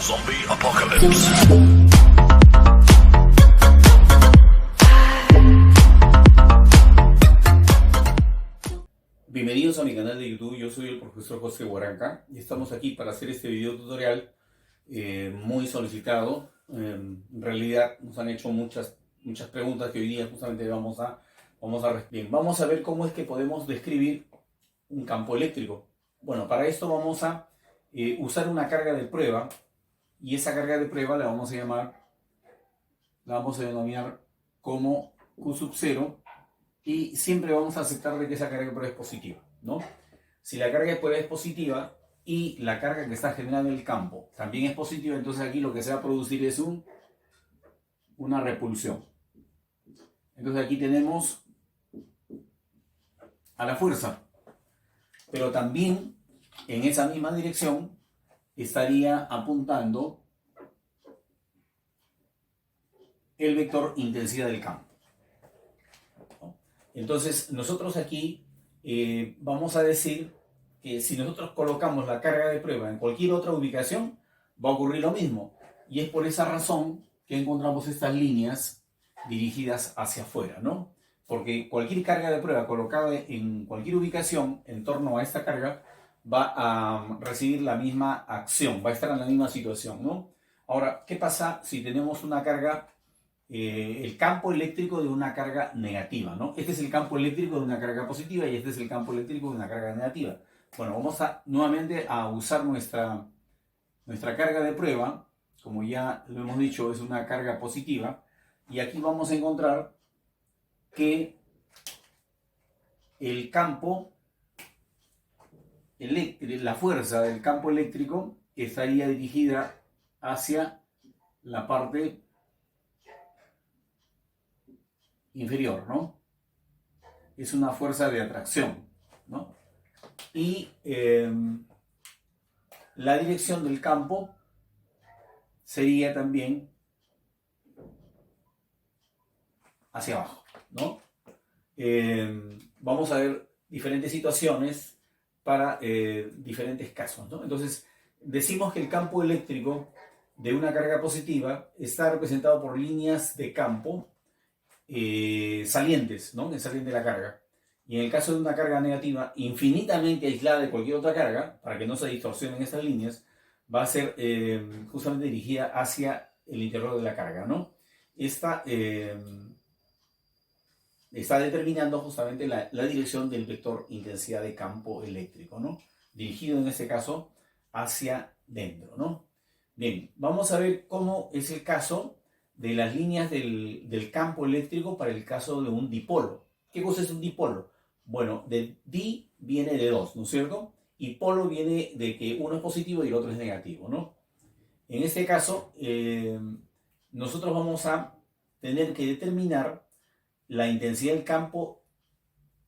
Zombie Apocalypse. Bienvenidos a mi canal de YouTube, yo soy el profesor José Guaranca y estamos aquí para hacer este video tutorial muy solicitado. En realidad nos han hecho muchas preguntas que hoy día justamente vamos a responder. Vamos a ver cómo es que podemos describir un campo eléctrico. Bueno, para esto vamos a usar una carga de prueba y esa carga de prueba la vamos a denominar como Q sub 0. Y siempre vamos a aceptar de que esa carga de prueba es positiva, ¿no? Si la carga de prueba es positiva y la carga que está generando el campo también es positiva, entonces aquí lo que se va a producir es una repulsión. Entonces aquí tenemos a la fuerza, pero también en esa misma dirección estaría apuntando el vector intensidad del campo. Entonces nosotros aquí vamos a decir que si nosotros colocamos la carga de prueba en cualquier otra ubicación, va a ocurrir lo mismo. Y es por esa razón que encontramos estas líneas dirigidas hacia afuera, ¿no? Porque cualquier carga de prueba colocada en cualquier ubicación en torno a esta carga va a recibir la misma acción, va a estar en la misma situación, ¿no? Ahora, ¿qué pasa si tenemos una carga, el campo eléctrico de una carga negativa, ¿no? Este es el campo eléctrico de una carga positiva y este es el campo eléctrico de una carga negativa. Bueno, vamos nuevamente a usar nuestra carga de prueba, como ya lo hemos dicho, es una carga positiva, y aquí vamos a encontrar que el campo eléctrico, la fuerza del campo eléctrico estaría dirigida hacia la parte inferior, ¿no? Es una fuerza de atracción, ¿no? Y la dirección del campo sería también hacia abajo, ¿no? Vamos a ver diferentes situaciones para diferentes casos, ¿no? Entonces, decimos que el campo eléctrico de una carga positiva está representado por líneas de campo salientes, ¿no? Que salen de la carga. Y en el caso de una carga negativa infinitamente aislada de cualquier otra carga, para que no se distorsionen estas líneas, va a ser justamente dirigida hacia el interior de la carga, ¿no? Esta está determinando justamente la dirección del vector intensidad de campo eléctrico, ¿no? Dirigido en este caso hacia dentro, ¿no? Bien, vamos a ver cómo es el caso de las líneas del campo eléctrico para el caso de un dipolo. ¿Qué cosa es un dipolo? Bueno, de di viene de dos, ¿no es cierto? Y polo viene de que uno es positivo y el otro es negativo, ¿no? En este caso, nosotros vamos a tener que determinar la intensidad del campo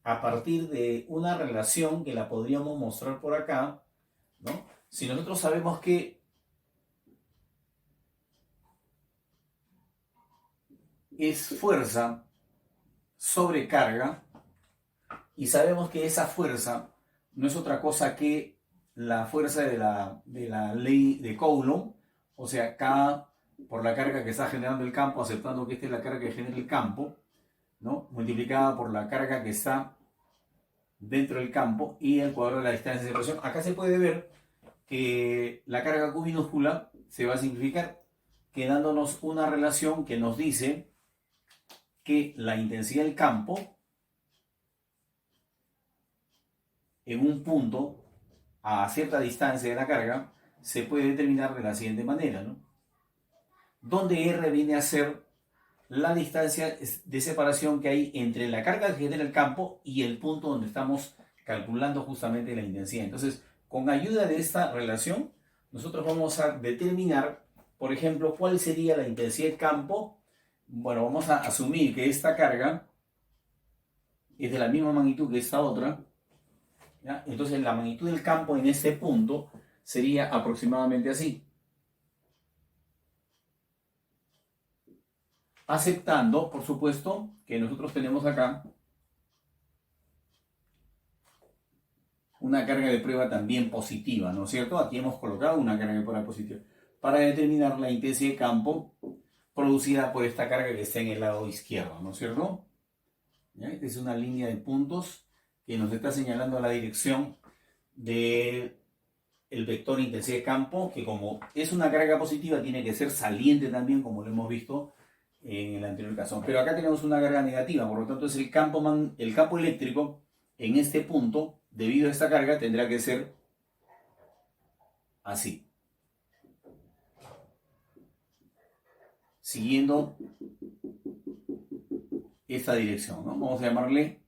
a partir de una relación que la podríamos mostrar por acá, ¿no? Si nosotros sabemos que es fuerza sobre carga y sabemos que esa fuerza no es otra cosa que la fuerza de la ley de Coulomb, o sea, K por la carga que está generando el campo, aceptando que esta es la carga que genera el campo, ¿no? Multiplicada por la carga que está dentro del campo y el cuadrado de la distancia de separación. Acá se puede ver que la carga Q minúscula se va a simplificar, quedándonos una relación que nos dice que la intensidad del campo en un punto a cierta distancia de la carga se puede determinar de la siguiente manera, ¿no? Donde R viene a ser la distancia de separación que hay entre la carga que genera el campo y el punto donde estamos calculando justamente la intensidad. Entonces, con ayuda de esta relación, nosotros vamos a determinar, por ejemplo, cuál sería la intensidad del campo. Bueno, vamos a asumir que esta carga es de la misma magnitud que esta otra, ¿ya? Entonces la magnitud del campo en este punto sería aproximadamente así. Aceptando, por supuesto, que nosotros tenemos acá una carga de prueba también positiva, ¿no es cierto? Aquí hemos colocado una carga de prueba positiva. para determinar la intensidad de campo producida por esta carga que está en el lado izquierdo, ¿no es cierto? ¿Ya? Esta es una línea de puntos que nos está señalando la dirección del vector intensidad de campo, que como es una carga positiva, tiene que ser saliente también, como lo hemos visto en el anterior caso. Pero acá tenemos una carga negativa, por lo tanto es el campo eléctrico en este punto, debido a esta carga, tendrá que ser así. Siguiendo esta dirección, ¿no? Vamos a llamarle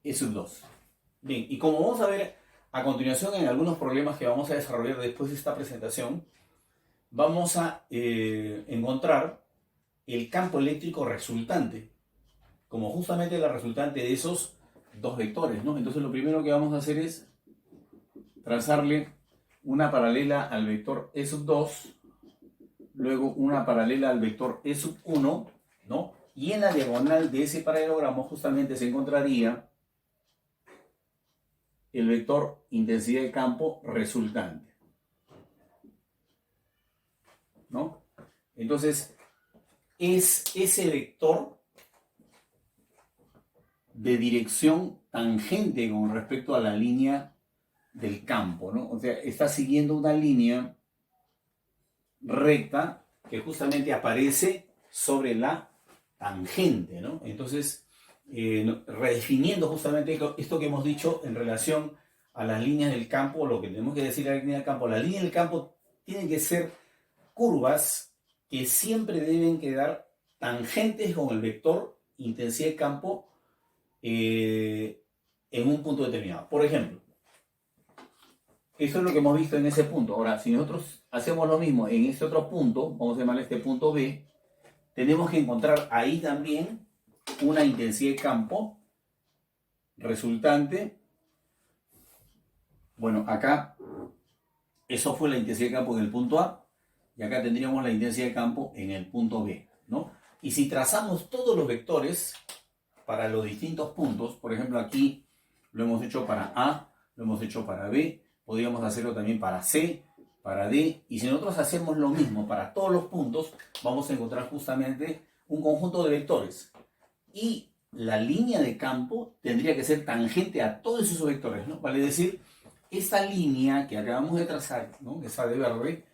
E2. Bien, y como vamos a ver a continuación en algunos problemas que vamos a desarrollar después de esta presentación, vamos a encontrar el campo eléctrico resultante, como justamente la resultante de esos dos vectores, ¿no? Entonces lo primero que vamos a hacer es trazarle una paralela al vector E2, luego una paralela al vector E1, ¿no? Y en la diagonal de ese paralelogramo justamente se encontraría el vector intensidad de campo resultante, ¿no? Entonces, es ese vector de dirección tangente con respecto a la línea del campo, ¿no? O sea, está siguiendo una línea recta que justamente aparece sobre la tangente, ¿no? Entonces, redefiniendo justamente esto que hemos dicho en relación a las líneas del campo, lo que tenemos que decir a la línea del campo, la línea del campo tiene que ser curvas que siempre deben quedar tangentes con el vector intensidad de campo en un punto determinado. Por ejemplo, eso es lo que hemos visto en ese punto. Ahora, si nosotros hacemos lo mismo en este otro punto, vamos a llamarle este punto B, tenemos que encontrar ahí también una intensidad de campo resultante. Bueno, acá eso fue la intensidad de campo en el punto A y acá tendríamos la intensidad de campo en el punto B, ¿no? Y si trazamos todos los vectores para los distintos puntos, por ejemplo aquí lo hemos hecho para A, lo hemos hecho para B, podríamos hacerlo también para C, para D, y si nosotros hacemos lo mismo para todos los puntos, vamos a encontrar justamente un conjunto de vectores. Y la línea de campo tendría que ser tangente a todos esos vectores, ¿no? Vale decir, esta línea que acabamos de trazar, ¿no? Esa de verde,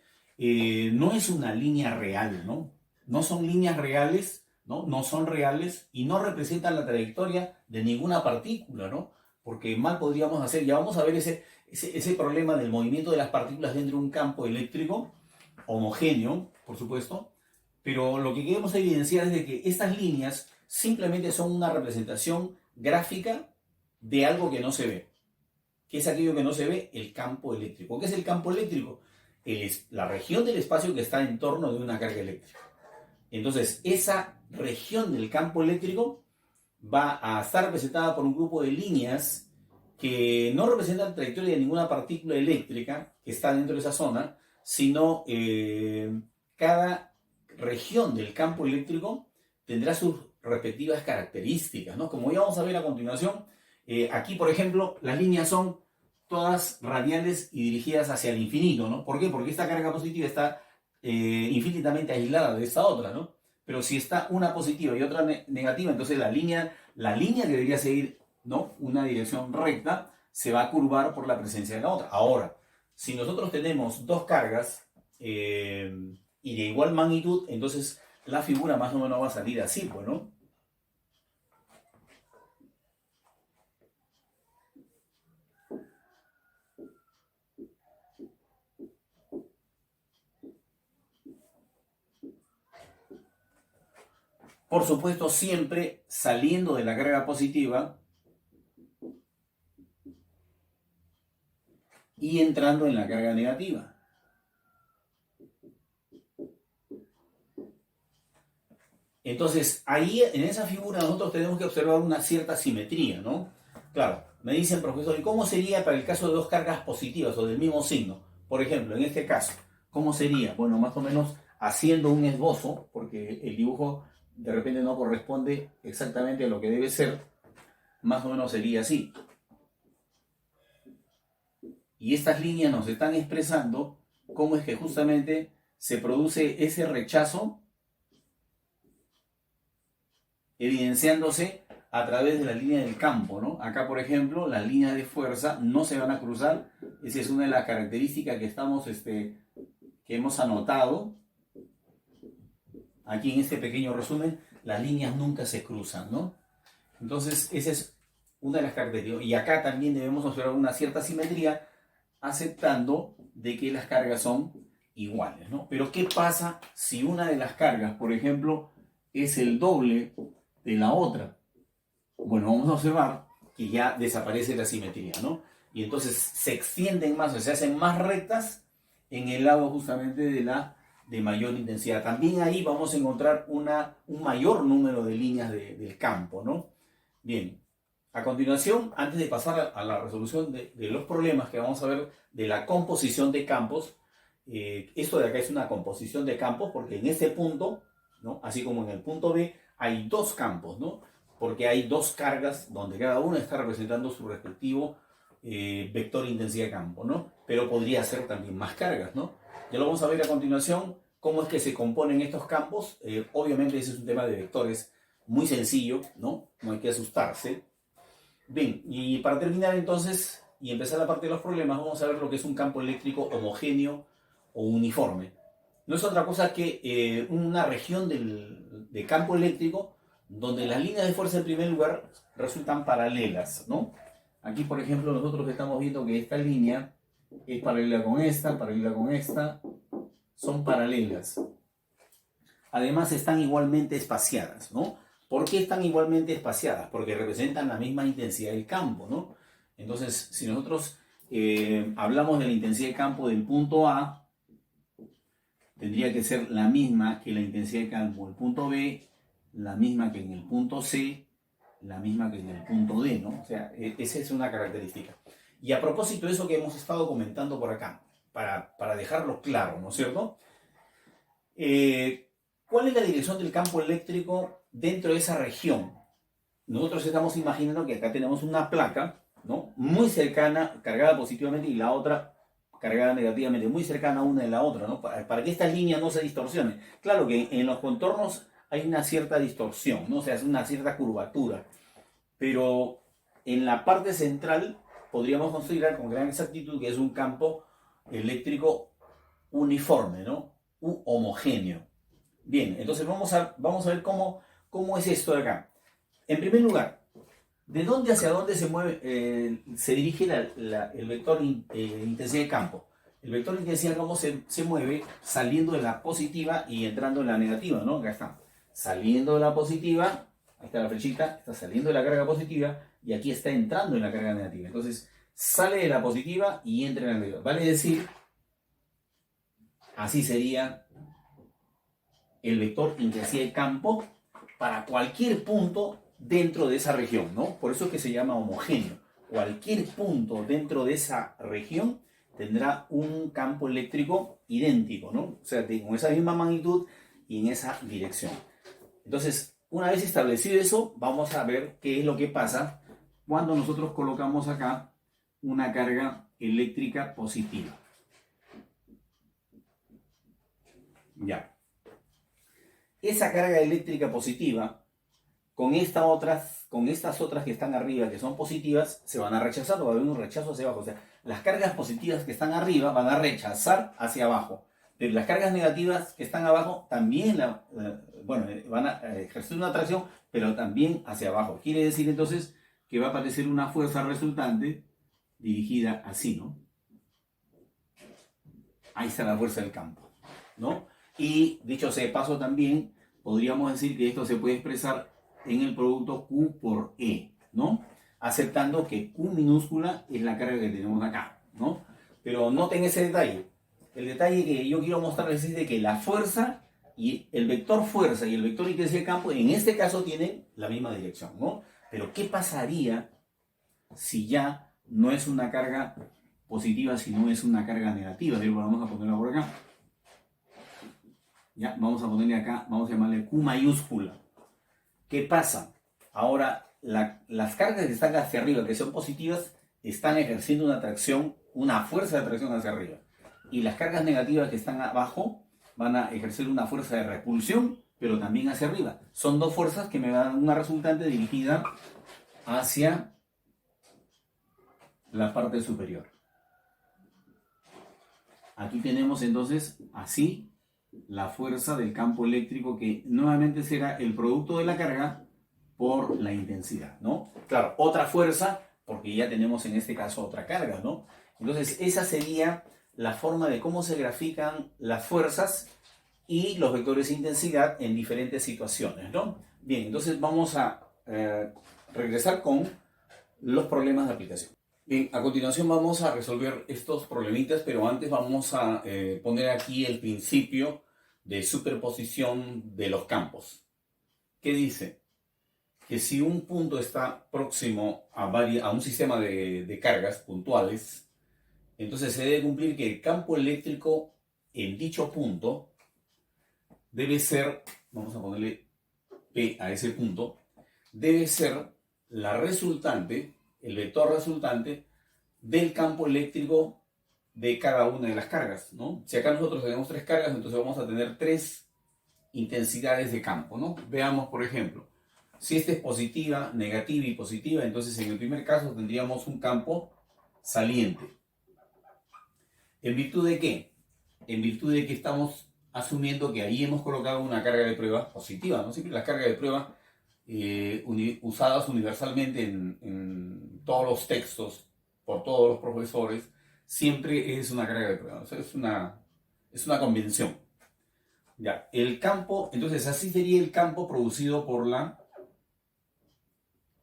no es una línea real, ¿no? No son líneas reales, ¿no? No son reales y no representan la trayectoria de ninguna partícula, ¿no? Porque mal podríamos hacer, ya vamos a ver ese problema del movimiento de las partículas dentro de un campo eléctrico homogéneo, por supuesto, pero lo que queremos evidenciar es de que estas líneas simplemente son una representación gráfica de algo que no se ve. ¿Qué es aquello que no se ve? El campo eléctrico. ¿Qué es el campo eléctrico? Es la región del espacio que está en torno de una carga eléctrica. Entonces, esa región del campo eléctrico va a estar representada por un grupo de líneas que no representan la trayectoria de ninguna partícula eléctrica que está dentro de esa zona, sino cada región del campo eléctrico tendrá sus respectivas características, ¿no? Como ya vamos a ver a continuación, aquí, por ejemplo, las líneas son todas radiales y dirigidas hacia el infinito, ¿no? ¿Por qué? Porque esta carga positiva está infinitamente aislada de esta otra, ¿no? Pero si está una positiva y otra negativa, entonces la línea que debería seguir, ¿no? Una dirección recta, se va a curvar por la presencia de la otra. Ahora, si nosotros tenemos dos cargas y de igual magnitud, entonces la figura más o menos va a salir así, pues, ¿no? Por supuesto, siempre saliendo de la carga positiva y entrando en la carga negativa. Entonces, ahí en esa figura nosotros tenemos que observar una cierta simetría, ¿no? Claro, me dicen, profesor, ¿y cómo sería para el caso de dos cargas positivas o del mismo signo? Por ejemplo, en este caso, ¿cómo sería? Bueno, más o menos haciendo un esbozo, porque el dibujo de repente no corresponde exactamente a lo que debe ser, más o menos sería así. Y estas líneas nos están expresando cómo es que justamente se produce ese rechazo evidenciándose a través de la línea del campo, ¿no? Acá, por ejemplo, las líneas de fuerza no se van a cruzar. Esa es una de las características que hemos anotado. Aquí en este pequeño resumen, las líneas nunca se cruzan, ¿no? Entonces, esa es una de las características. Y acá también debemos observar una cierta simetría, aceptando de que las cargas son iguales, ¿no? Pero ¿qué pasa si una de las cargas, por ejemplo, es el doble de la otra? Bueno, vamos a observar que ya desaparece la simetría, ¿no? Y entonces se extienden más, o sea, se hacen más rectas en el lado justamente de mayor intensidad. También ahí vamos a encontrar un mayor número de líneas del campo, ¿no? Bien, a continuación, antes de pasar a la resolución de los problemas que vamos a ver de la composición de campos, esto de acá es una composición de campos porque en este punto, ¿no? Así como en el punto B, hay dos campos, ¿no? Porque hay dos cargas donde cada una está representando su respectivo vector intensidad de campo, ¿no? Pero podría ser también más cargas, ¿no? Ya lo vamos a ver a continuación, cómo es que se componen estos campos. Obviamente ese es un tema de vectores muy sencillo, ¿no? No hay que asustarse. Bien, y para terminar entonces, y empezar la parte de los problemas, vamos a ver lo que es un campo eléctrico homogéneo o uniforme. No es otra cosa que una región de campo eléctrico donde las líneas de fuerza en primer lugar resultan paralelas, ¿no? Aquí, por ejemplo, nosotros estamos viendo que esta línea es paralela con esta, son paralelas. Además, están igualmente espaciadas, ¿no? ¿Por qué están igualmente espaciadas? Porque representan la misma intensidad del campo, ¿no? Entonces, si nosotros hablamos de la intensidad de campo del punto A, tendría que ser la misma que la intensidad de campo del punto B, la misma que en el punto C, la misma que en el punto D, ¿no? O sea, esa es una característica. Y a propósito de eso que hemos estado comentando por acá, para dejarlo claro, ¿no es cierto? ¿Cuál es la dirección del campo eléctrico dentro de esa región? Nosotros estamos imaginando que acá tenemos una placa, ¿no? Muy cercana, cargada positivamente, y la otra cargada negativamente, muy cercana una de la otra, ¿no? Para que esta línea no se distorsione. Claro que en los contornos hay una cierta distorsión, ¿no? O sea, es una cierta curvatura. Pero en la parte central podríamos considerar con gran exactitud que es un campo eléctrico uniforme, ¿no? Homogéneo. Bien, entonces vamos a ver cómo es esto de acá. En primer lugar, ¿de dónde hacia dónde se mueve, se dirige el vector intensidad de campo? El vector intensidad de campo se mueve saliendo de la positiva y entrando en la negativa, ¿no? Acá está. Saliendo de la positiva, ahí está la flechita, está saliendo de la carga positiva y aquí está entrando en la carga negativa. Entonces, sale de la positiva y entra en la negativa. Vale decir, así sería el vector intensidad de campo para cualquier punto dentro de esa región, ¿no? Por eso es que se llama homogéneo. Cualquier punto dentro de esa región tendrá un campo eléctrico idéntico, ¿no? O sea, con esa misma magnitud y en esa dirección. Entonces, una vez establecido eso, vamos a ver qué es lo que pasa cuando nosotros colocamos acá una carga eléctrica positiva. Ya. Esa carga eléctrica positiva, con estas otras que están arriba, que son positivas, se van a rechazar, o va a haber un rechazo hacia abajo. O sea, las cargas positivas que están arriba van a rechazar hacia abajo. Pero las cargas negativas que están abajo también van a ejercer una atracción, pero también hacia abajo. Quiere decir entonces que va a aparecer una fuerza resultante dirigida así, ¿no? Ahí está la fuerza del campo, ¿no? Y dicho sea de paso también, podríamos decir que esto se puede expresar en el producto Q por E, ¿no? Aceptando que Q minúscula es la carga que tenemos acá, ¿no? Pero noten ese detalle. El detalle que yo quiero mostrarles es de que la fuerza y el vector fuerza y el vector intensidad de campo en este caso tienen la misma dirección, ¿no? Pero ¿qué pasaría si ya no es una carga positiva, sino es una carga negativa? Vamos a ponerla por acá. Ya, vamos a ponerle acá, vamos a llamarle Q mayúscula. ¿Qué pasa? Ahora, las cargas que están hacia arriba, que son positivas, están ejerciendo una atracción, una fuerza de atracción hacia arriba. y las cargas negativas que están abajo van a ejercer una fuerza de repulsión, pero también hacia arriba. Son dos fuerzas que me dan una resultante dirigida hacia la parte superior. Aquí tenemos entonces así la fuerza del campo eléctrico, que nuevamente será el producto de la carga por la intensidad, ¿no? Claro, otra fuerza, porque ya tenemos en este caso otra carga, ¿no? Entonces esa sería la forma de cómo se grafican las fuerzas y los vectores de intensidad en diferentes situaciones, ¿no? Bien, entonces vamos a regresar con los problemas de aplicación. Bien, a continuación vamos a resolver estos problemitas, pero antes vamos a poner aquí el principio de superposición de los campos. ¿Qué dice? Que si un punto está próximo a un sistema de cargas puntuales, entonces se debe cumplir que el campo eléctrico en dicho punto debe ser, vamos a ponerle P a ese punto, debe ser la resultante, el vector resultante del campo eléctrico de cada una de las cargas, ¿no? Si acá nosotros tenemos tres cargas, entonces vamos a tener tres intensidades de campo, ¿no? Veamos, por ejemplo, si esta es positiva, negativa y positiva, entonces en el primer caso tendríamos un campo saliente. ¿En virtud de qué? En virtud de que estamos asumiendo que ahí hemos colocado una carga de prueba positiva, ¿no? Siempre las cargas de prueba usadas universalmente en todos los textos, por todos los profesores, siempre es una carga de prueba. O sea, es una convención. Ya, el campo, entonces así sería el campo producido por la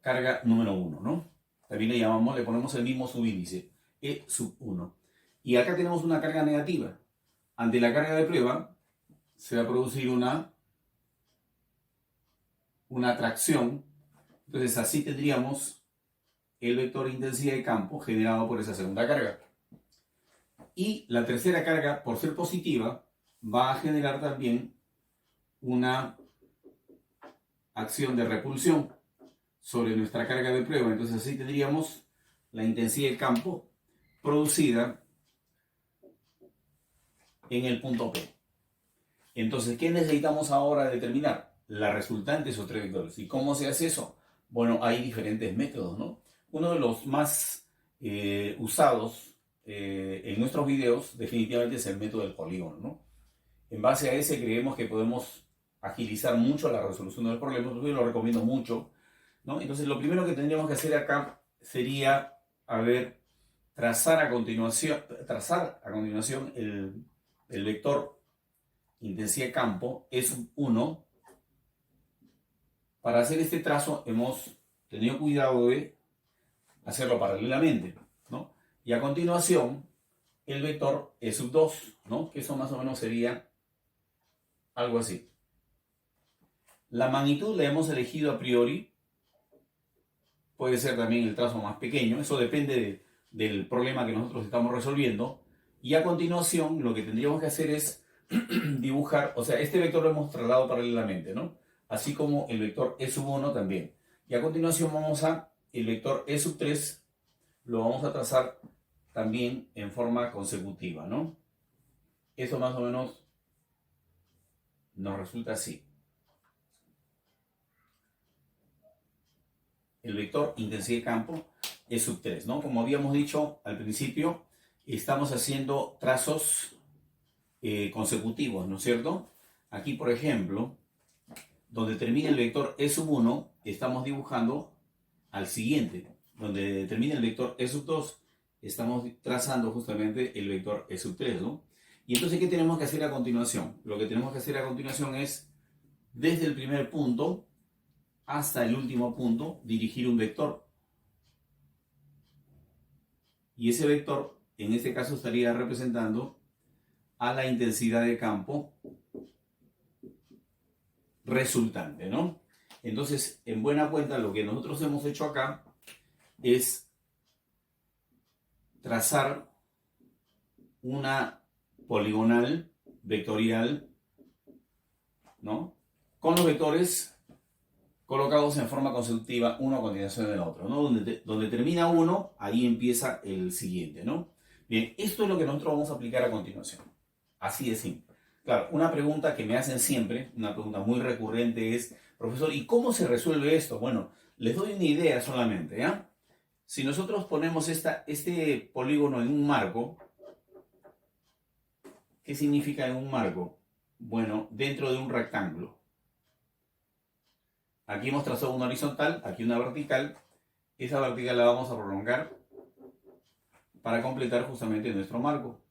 carga número 1, ¿no? También le ponemos el mismo subíndice, E sub 1. Y acá tenemos una carga negativa. Ante la carga de prueba se va a producir una atracción. Entonces así tendríamos el vector de intensidad de campo generado por esa segunda carga. Y la tercera carga, por ser positiva, va a generar también una acción de repulsión sobre nuestra carga de prueba. Entonces así tendríamos la intensidad de campo producida en el punto P. Entonces, ¿qué necesitamos ahora determinar? La resultante de esos tres vectores. ¿Y cómo se hace eso? Bueno, hay diferentes métodos, ¿no? Uno de los más usados en nuestros videos definitivamente es el método del polígono, ¿no? En base a ese creemos que podemos agilizar mucho la resolución del problema. Yo lo recomiendo mucho, ¿no? Entonces, lo primero que tendríamos que hacer acá sería, trazar a continuación el vector intensidad de campo es 1. Para hacer este trazo hemos tenido cuidado de hacerlo paralelamente, ¿no? Y a continuación el vector E sub 2, ¿no? Que eso más o menos sería algo así. La magnitud la hemos elegido a priori. Puede ser también el trazo más pequeño. Eso depende del problema que nosotros estamos resolviendo. Y a continuación lo que tendríamos que hacer es dibujar, o sea, este vector lo hemos trasladado paralelamente, ¿no? Así como el vector E sub 1 también. Y a continuación el vector E sub 3 lo vamos a trazar también en forma consecutiva, ¿no? Eso más o menos nos resulta así. El vector intensidad de campo E sub 3, ¿no? Como habíamos dicho al principio, estamos haciendo trazos consecutivos, ¿no es cierto? Aquí, por ejemplo, donde termina el vector E sub 1, estamos dibujando al siguiente. Donde termina el vector E sub 2, estamos trazando justamente el vector E sub 3, ¿no? Y entonces, ¿qué tenemos que hacer a continuación? Lo que tenemos que hacer a continuación es, desde el primer punto hasta el último punto, dirigir un vector. Y ese vector, en este caso, estaría representando a la intensidad de campo resultante, ¿no? Entonces, en buena cuenta, lo que nosotros hemos hecho acá es trazar una poligonal vectorial, ¿no? Con los vectores colocados en forma consecutiva, uno a continuación del otro, ¿no? Donde termina uno, ahí empieza el siguiente, ¿no? Bien, esto es lo que nosotros vamos a aplicar a continuación. Así de simple. Claro, una pregunta que me hacen siempre, una pregunta muy recurrente es, profesor, ¿y cómo se resuelve esto? Bueno, les doy una idea solamente, ¿ya? Si nosotros ponemos este polígono en un marco, ¿qué significa en un marco? Bueno, dentro de un rectángulo. Aquí hemos trazado una horizontal, aquí una vertical. Esa vertical la vamos a prolongar para completar justamente nuestro marco.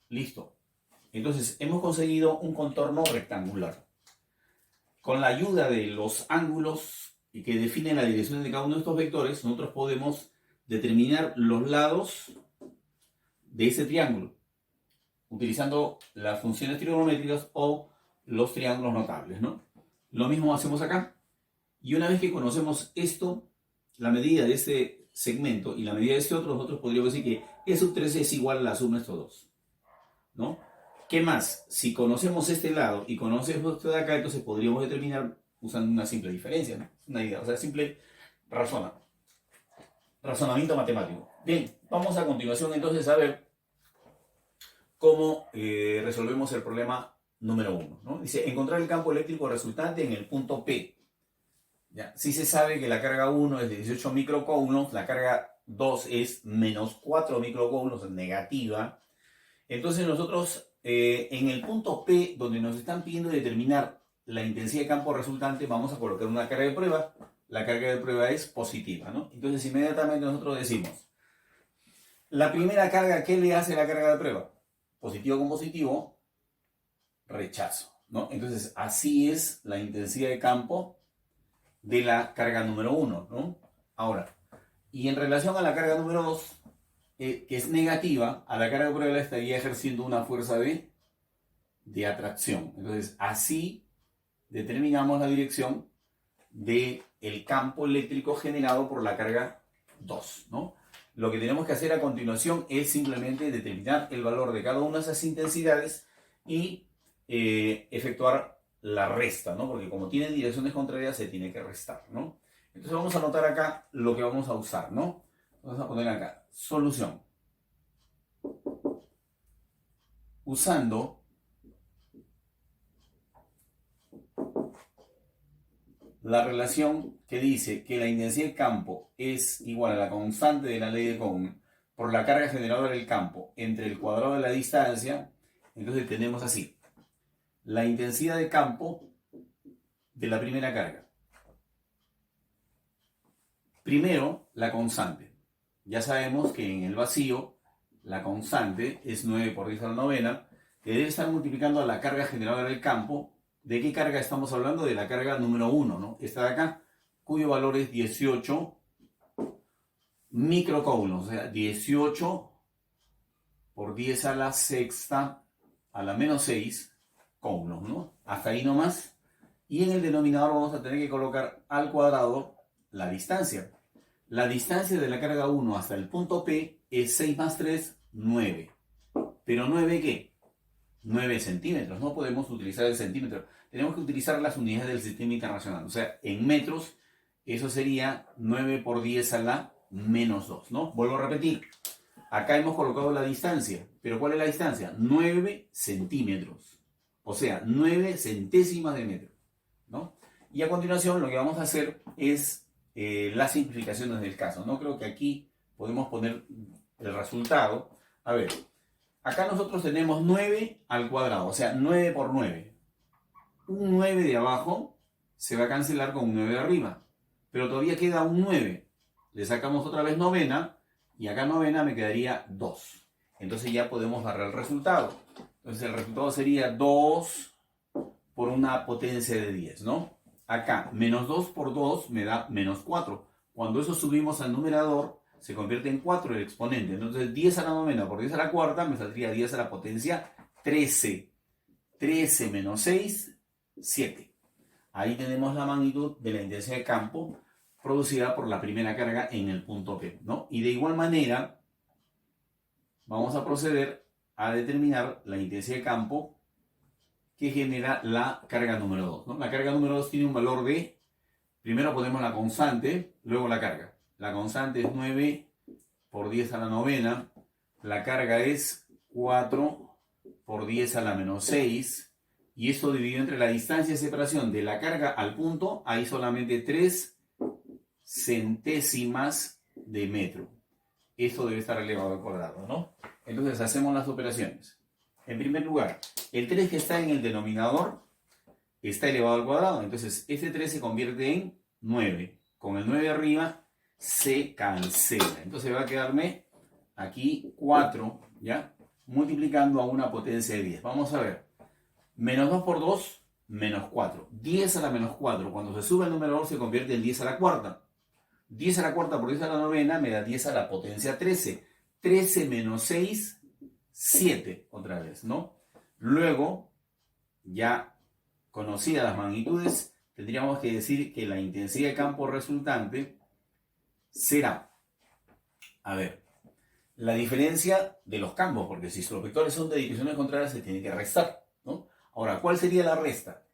Listo. Entonces, hemos conseguido un contorno rectangular. Con la ayuda de los ángulos y que definen la dirección de cada uno de estos vectores, nosotros podemos determinar los lados de ese triángulo, utilizando las funciones trigonométricas o los triángulos notables, ¿no? Lo mismo hacemos acá. Y una vez que conocemos esto, la medida de este segmento y la medida de este otro, nosotros podríamos decir que E sub 3 es igual a la suma de estos dos, ¿no? ¿Qué más? Si conocemos este lado y conocemos esto de acá, entonces podríamos determinar usando una simple diferencia, ¿no? Una idea, o sea, simple razonamiento matemático. Bien, vamos a continuación entonces a ver cómo resolvemos el problema número 1, ¿no? Dice, encontrar el campo eléctrico resultante en el punto P. ¿Ya? Si se sabe que la carga 1 es de 18 microcoulombs, la carga 2 es menos 4 microcoulombs, negativa. Entonces nosotros en el punto P, donde nos están pidiendo determinar la intensidad de campo resultante, vamos a colocar una carga de prueba. La carga de prueba es positiva, ¿no? Entonces inmediatamente nosotros decimos, la primera carga, ¿qué le hace la carga de prueba? Positivo con positivo, rechazo, ¿no? Entonces así es la intensidad de campo de la carga número 1, ¿no? Ahora, y en relación a la carga número 2, que es negativa, a la carga de prueba estaría ejerciendo una fuerza de atracción. Entonces, así determinamos la dirección del campo eléctrico generado por la carga 2, ¿no? Lo que tenemos que hacer a continuación es simplemente determinar el valor de cada una de esas intensidades y efectuar la resta, ¿no? Porque como tienen direcciones contrarias, se tiene que restar, ¿no? Entonces vamos a anotar acá lo que vamos a usar, ¿no? Vamos a poner acá, solución. Usando la relación que dice que la intensidad de campo es igual a la constante de la ley de Coulomb por la carga generadora del campo entre el cuadrado de la distancia, entonces tenemos así, la intensidad de campo de la primera carga. Primero, la constante. Ya sabemos que en el vacío la constante es 9 por 10 a la novena, que debe estar multiplicando a la carga generadora del campo. ¿De qué carga estamos hablando? De la carga número 1, ¿no? Esta de acá, cuyo valor es 18 microcoulombs, o sea, 18 por 10 a la sexta a la menos 6 coulombs, ¿no? Hasta ahí nomás. Y en el denominador vamos a tener que colocar al cuadrado la distancia. La distancia de la carga 1 hasta el punto P es 6 más 3, 9. ¿Pero 9 qué? 9 centímetros. No podemos utilizar el centímetro. Tenemos que utilizar las unidades del sistema internacional. O sea, en metros, eso sería 9 por 10 a la menos 2, ¿no? Vuelvo a repetir. Acá hemos colocado la distancia. ¿Pero cuál es la distancia? 9 centímetros. O sea, 9 centésimas de metro, ¿no? Y a continuación lo que vamos a hacer es las simplificaciones del caso, ¿no? Creo que aquí podemos poner el resultado. A ver, acá nosotros tenemos 9 al cuadrado, o sea, 9 por 9. Un 9 de abajo se va a cancelar con un 9 de arriba, pero todavía queda un 9. Le sacamos otra vez novena, y acá novena me quedaría 2. Entonces ya podemos dar el resultado. Entonces el resultado sería 2 por una potencia de 10, ¿no? Acá, menos 2 por 2 me da menos 4. Cuando eso subimos al numerador, se convierte en 4 el exponente. Entonces 10 a la novena por 10 a la cuarta me saldría 10 a la potencia 13. 13 menos 6, 7. Ahí tenemos la magnitud de la intensidad de campo producida por la primera carga en el punto P, ¿no? Y de igual manera, vamos a proceder a determinar la intensidad de campo que genera la carga número 2, ¿no? La carga número 2 tiene un valor de, primero ponemos la constante, luego la carga. La constante es 9 por 10 a la novena. La carga es 4 por 10 a la menos 6. Y esto dividido entre la distancia de separación de la carga al punto, hay solamente 3 centésimas de metro. Esto debe estar elevado al cuadrado, ¿no? Entonces hacemos las operaciones. En primer lugar, el 3 que está en el denominador está elevado al cuadrado. Entonces este 3 se convierte en 9. Con el 9 arriba se cancela. Entonces va a quedarme aquí 4, ¿ya? Multiplicando a una potencia de 10. Vamos a ver. Menos 2 por 2, menos 4. 10 a la menos 4. Cuando se sube el numerador se convierte en 10 a la cuarta. 10 a la cuarta por 10 a la novena me da 10 a la potencia 13. 13 menos 6, 7 otra vez, ¿no? Luego, ya conocidas las magnitudes, tendríamos que decir que la intensidad de campo resultante será, a ver, la diferencia de los campos, porque si los vectores son de direcciones contrarias se tiene que restar, ¿no? Ahora, ¿cuál sería la resta?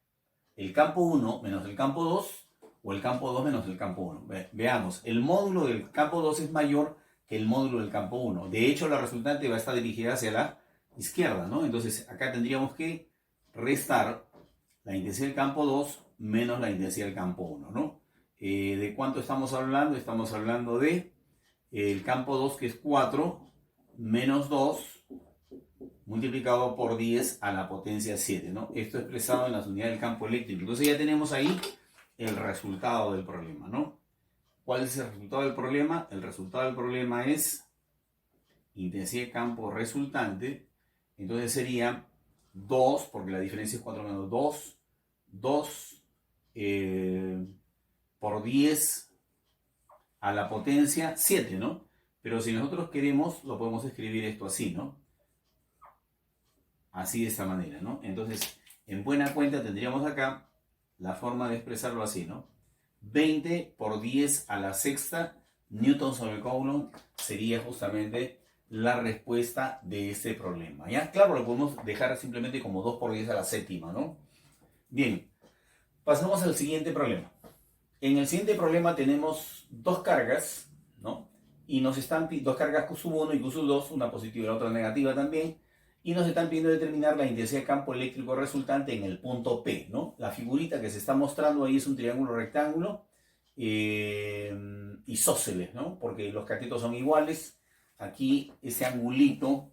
¿El campo 1 menos el campo 2 o el campo 2 menos el campo 1? Veamos, el módulo del campo 2 es mayor que el módulo del campo 1. De hecho, la resultante va a estar dirigida hacia la izquierda, ¿no? Entonces, acá tendríamos que restar la intensidad del campo 2 menos la intensidad del campo 1, ¿no? ¿De cuánto estamos hablando? Estamos hablando de el campo 2, que es 4, menos 2, multiplicado por 10 a la potencia 7, ¿no? Esto expresado en las unidades del campo eléctrico. Entonces ya tenemos ahí el resultado del problema, ¿no? ¿Cuál es el resultado del problema? El resultado del problema es intensidad de campo resultante. Entonces sería 2, porque la diferencia es 4 menos 2, 2 por 10 a la potencia 7, ¿no? Pero si nosotros queremos, lo podemos escribir esto así, ¿no? Así de esta manera, ¿no? Entonces, en buena cuenta tendríamos acá la forma de expresarlo así, ¿no? 20 por 10 a la sexta newton sobre coulomb sería justamente la respuesta de este problema, ¿ya? Claro, lo podemos dejar simplemente como 2 por 10 a la séptima, ¿no? Bien, pasamos al siguiente problema. En el siguiente problema tenemos dos cargas, ¿no? Y nos están dos cargas Q1 y Q2, una positiva y la otra negativa también, y nos están pidiendo determinar la intensidad de campo eléctrico resultante en el punto P, ¿no? La figurita que se está mostrando ahí es un triángulo rectángulo isósceles, ¿no? Porque los catetos son iguales. Aquí ese angulito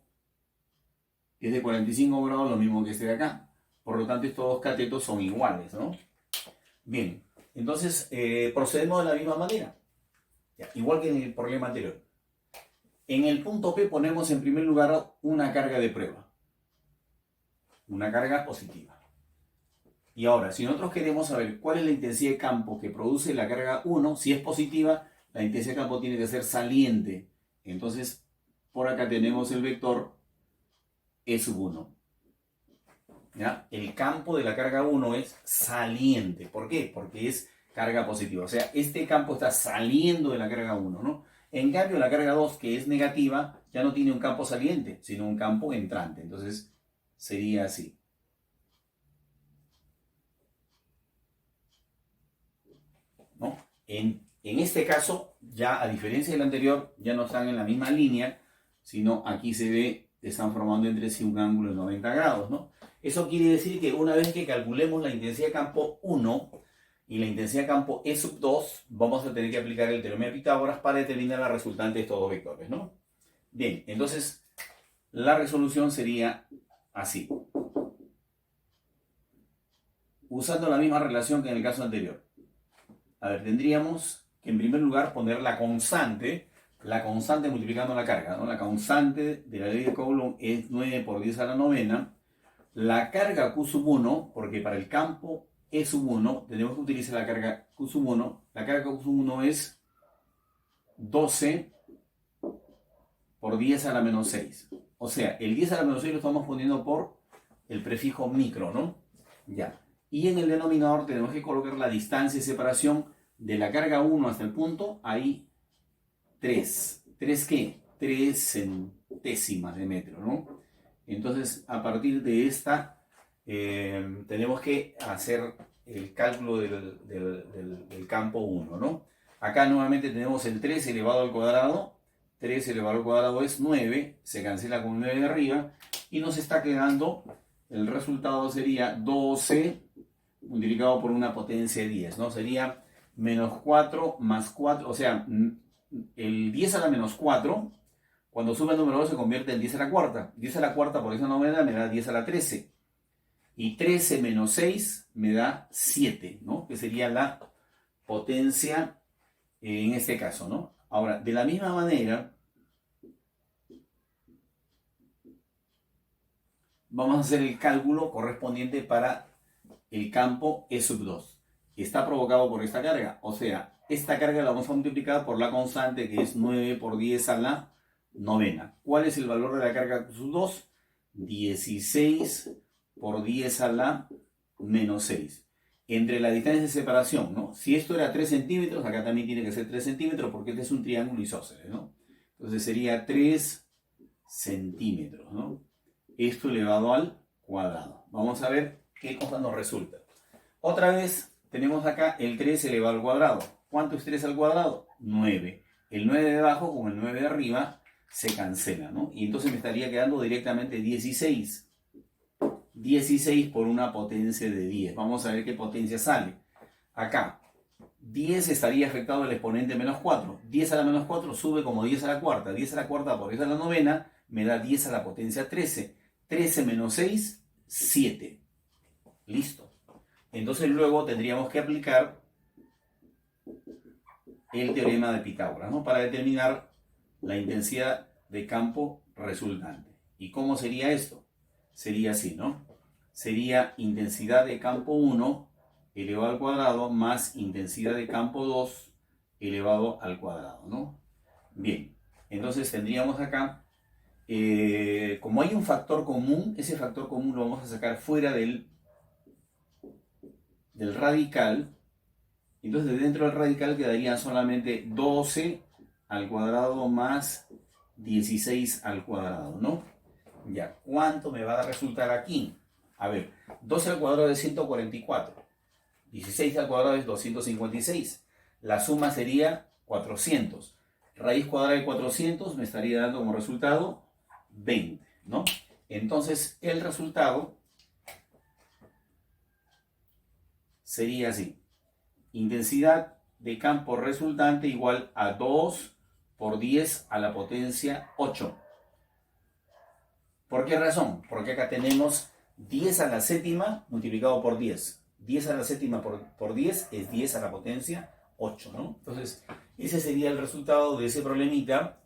es de 45 grados, lo mismo que este de acá. Por lo tanto, estos dos catetos son iguales, ¿no? Bien, entonces procedemos de la misma manera. Ya, igual que en el problema anterior. En el punto P ponemos en primer lugar una carga de prueba. Una carga positiva. Y ahora, si nosotros queremos saber cuál es la intensidad de campo que produce la carga 1, si es positiva, la intensidad de campo tiene que ser saliente. Entonces, por acá tenemos el vector E1. ¿Ya? El campo de la carga 1 es saliente. ¿Por qué? Porque es carga positiva. O sea, este campo está saliendo de la carga 1, ¿no? En cambio, la carga 2, que es negativa, ya no tiene un campo saliente, sino un campo entrante. Entonces, sería así. ¿No? En este caso, ya a diferencia del anterior, ya no están en la misma línea, sino aquí se ve que están formando entre sí un ángulo de 90 grados, ¿no? Eso quiere decir que una vez que calculemos la intensidad de campo 1 y la intensidad de campo E2, vamos a tener que aplicar el teorema de Pitágoras para determinar la resultante de estos dos vectores, ¿no? Bien, entonces la resolución sería así. Usando la misma relación que en el caso anterior. A ver, tendríamos que en primer lugar poner la constante multiplicando la carga, ¿no? La constante de la ley de Coulomb es 9 por 10 a la novena. La carga Q1, porque para el campo E1 tenemos que utilizar la carga Q1. La carga Q1 es 12 por 10 a la menos 6. O sea, el 10 a la menos 6 lo estamos poniendo por el prefijo micro, ¿no? Ya. Y en el denominador tenemos que colocar la distancia de separación de la carga 1 hasta el punto. Ahí 3. ¿3 qué? 3 centésimas de metro, ¿no? Entonces, a partir de esta, tenemos que hacer el cálculo del campo 1, ¿no? Acá nuevamente tenemos el 3 elevado al cuadrado. 3 elevado al cuadrado es 9, se cancela con 9 de arriba, y nos está quedando, el resultado sería 12 multiplicado por una potencia de 10, ¿no? Sería menos 4 más 4, o sea, el 10 a la menos 4, cuando sube el número 2 se convierte en 10 a la cuarta. 10 a la cuarta por esa novena me da 10 a la 13. Y 13 menos 6 me da 7, ¿no? Que sería la potencia en este caso, ¿no? Ahora, de la misma manera, vamos a hacer el cálculo correspondiente para el campo E sub 2. Está provocado por esta carga, o sea, esta carga la vamos a multiplicar por la constante que es 9 por 10 a la novena. ¿Cuál es el valor de la carga sub 2? 16 por 10 a la menos 6. Entre la distancia de separación, ¿no? Si esto era 3 centímetros, acá también tiene que ser 3 centímetros porque este es un triángulo isósceles, ¿no? Entonces sería 3 centímetros, ¿no? Esto elevado al cuadrado. Vamos a ver qué cosa nos resulta. Otra vez tenemos acá el 3 elevado al cuadrado. ¿Cuánto es 3 al cuadrado? 9. El 9 de abajo con el 9 de arriba se cancela, ¿no? Y entonces me estaría quedando directamente 16. 16 por una potencia de 10. Vamos a ver qué potencia sale. Acá, 10 estaría afectado el exponente menos 4. 10 a la menos 4 sube como 10 a la cuarta. 10 a la cuarta por 10 a la novena me da 10 a la potencia 13. 13 menos 6, 7. Listo. Entonces luego tendríamos que aplicar el teorema de Pitágoras, ¿no? Para determinar la intensidad de campo resultante. ¿Y cómo sería esto? Sería así, ¿no? Sería intensidad de campo 1 elevado al cuadrado más intensidad de campo 2 elevado al cuadrado, ¿no? Bien, entonces tendríamos acá, como hay un factor común, ese factor común lo vamos a sacar fuera del radical. Entonces dentro del radical quedarían solamente 12 al cuadrado más 16 al cuadrado, ¿no? Ya, ¿cuánto me va a resultar aquí? A ver, 12 al cuadrado es 144. 16 al cuadrado es 256. La suma sería 400. Raíz cuadrada de 400 me estaría dando como resultado 20, ¿no? Entonces el resultado sería así. Intensidad de campo resultante igual a 2 por 10 a la potencia 8. ¿Por qué razón? Porque acá tenemos 10 a la séptima multiplicado por 10. 10 a la séptima por 10 es 10 a la potencia 8, ¿no? Entonces, ese sería el resultado de ese problemita.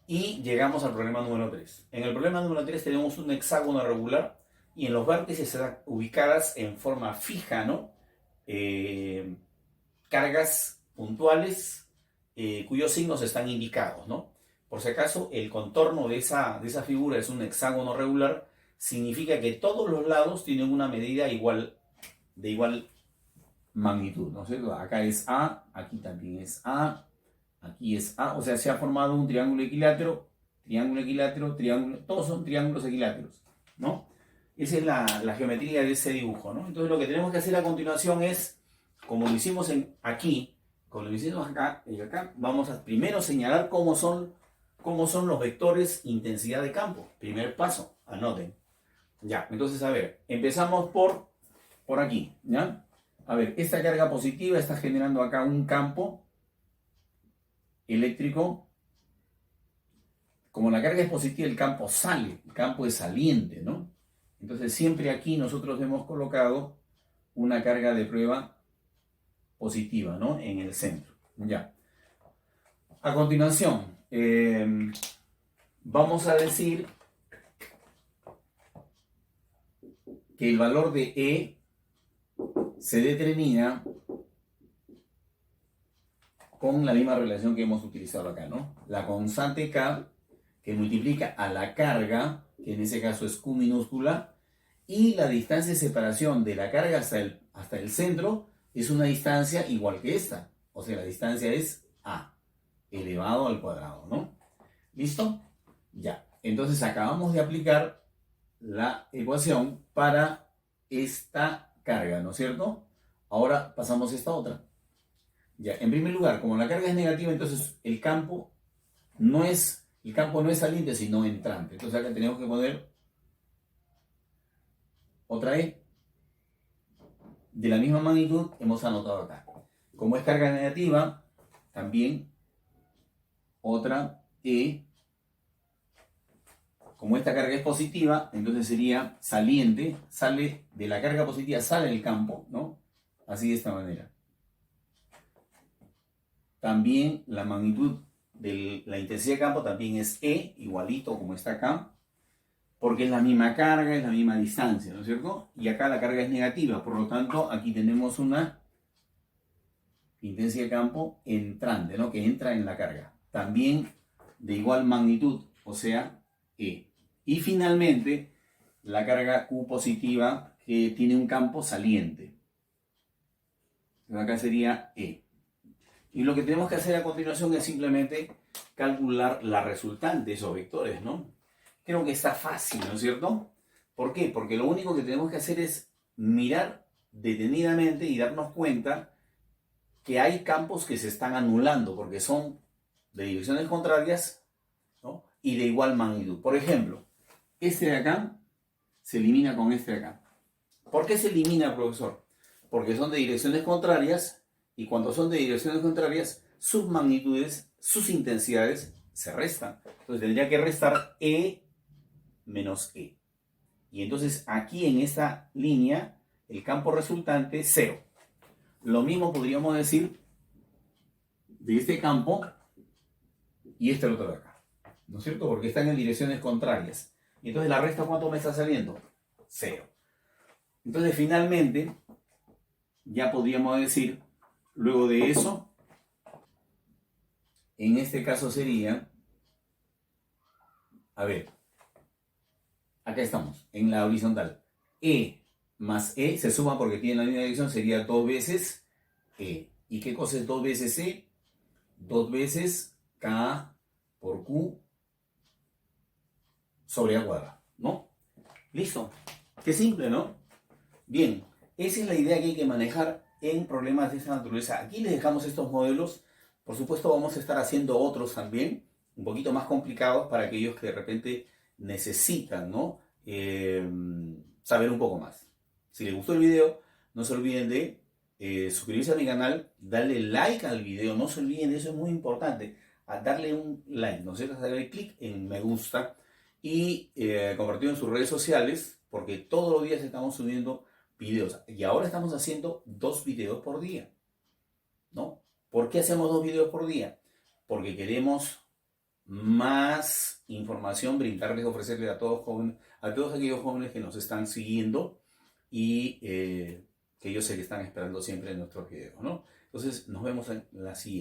Y llegamos al problema número 3. En el problema número 3 tenemos un hexágono regular y en los vértices están ubicadas en forma fija, ¿no? Cargas puntuales cuyos signos están indicados, ¿no? Por si acaso, el contorno de esa figura es un hexágono regular, significa que todos los lados tienen una medida de igual magnitud, ¿no es cierto? Acá es A, aquí también es A, aquí es A, o sea, se ha formado un triángulo equilátero, triángulo, todos son triángulos equiláteros, ¿no? Esa es la geometría de ese dibujo, ¿no? Entonces lo que tenemos que hacer a continuación es, como lo hicimos aquí, como lo hicimos acá, y acá, vamos a primero señalar cómo son los vectores intensidad de campo. Primer paso, anoten. Ya, entonces a ver, empezamos por aquí, ¿ya? A ver, esta carga positiva está generando acá un campo eléctrico. Como la carga es positiva, el campo sale, el campo es saliente, ¿no? Entonces siempre aquí nosotros hemos colocado una carga de prueba positiva, ¿no? En el centro, ya. A continuación, vamos a decir que el valor de E se determina con la misma relación que hemos utilizado acá, ¿no? La constante K que multiplica a la carga, que en ese caso es Q minúscula, y la distancia de separación de la carga hasta el centro es una distancia igual que esta. O sea, la distancia es A elevado al cuadrado, ¿no? ¿Listo? Ya. Entonces acabamos de aplicar la ecuación para esta carga, ¿no es cierto? Ahora pasamos a esta otra. Ya, en primer lugar, como la carga es negativa, entonces el campo el campo no es saliente, sino entrante. Entonces acá tenemos que poner otra E. De la misma magnitud hemos anotado acá. Como es carga negativa, también otra E. Como esta carga es positiva, entonces sería saliente, sale de la carga positiva, sale el campo, ¿no? Así de esta manera. También la magnitud de la intensidad de campo también es E, igualito como está acá, porque es la misma carga, es la misma distancia, ¿no es cierto? Y acá la carga es negativa, por lo tanto aquí tenemos una intensidad de campo entrante, ¿no? Que entra en la carga. También de igual magnitud, o sea, E. Y finalmente, la carga Q positiva que tiene un campo saliente. Entonces acá sería E. Y lo que tenemos que hacer a continuación es simplemente calcular la resultante de esos vectores, ¿no? Creo que está fácil, ¿no es cierto? ¿Por qué? Porque lo único que tenemos que hacer es mirar detenidamente y darnos cuenta que hay campos que se están anulando porque son de direcciones contrarias, ¿no? Y de igual magnitud. Por ejemplo, este de acá se elimina con este de acá. ¿Por qué se elimina, profesor? Porque son de direcciones contrarias y cuando son de direcciones contrarias, sus magnitudes, sus intensidades se restan. Entonces tendría que restar E menos E. Y entonces aquí en esta línea, el campo resultante es 0. Lo mismo podríamos decir de este campo y este otro de acá. ¿No es cierto? Porque están en direcciones contrarias. Y entonces la resta, ¿cuánto me está saliendo? 0. Entonces finalmente, ya podríamos decir, luego de eso, en este caso sería, a ver, acá estamos, en la horizontal. E más E se suma porque tiene la misma dirección, sería 2 veces E. ¿Y qué cosa es 2 veces E? 2 veces K por Q sobre A cuadrado, ¿no? Listo. Qué simple, ¿no? Bien, esa es la idea que hay que manejar en problemas de esta naturaleza. Aquí les dejamos estos modelos. Por supuesto vamos a estar haciendo otros también, un poquito más complicados para aquellos que de repente necesitan, ¿no? Saber un poco más. Si les gustó el video, no se olviden de suscribirse a mi canal, darle like al video, no se olviden de eso, es muy importante, a darle un like, ¿no es cierto? Darle clic en me gusta y compartirlo en sus redes sociales, porque todos los días estamos subiendo videos. Y ahora estamos haciendo 2 videos por día, ¿no? ¿Por qué hacemos 2 videos por día? Porque queremos más información, brindarles, ofrecerles a todos jóvenes, a todos aquellos jóvenes que nos están siguiendo y que yo sé que están esperando siempre en nuestros videos, ¿no? Entonces, nos vemos en la siguiente.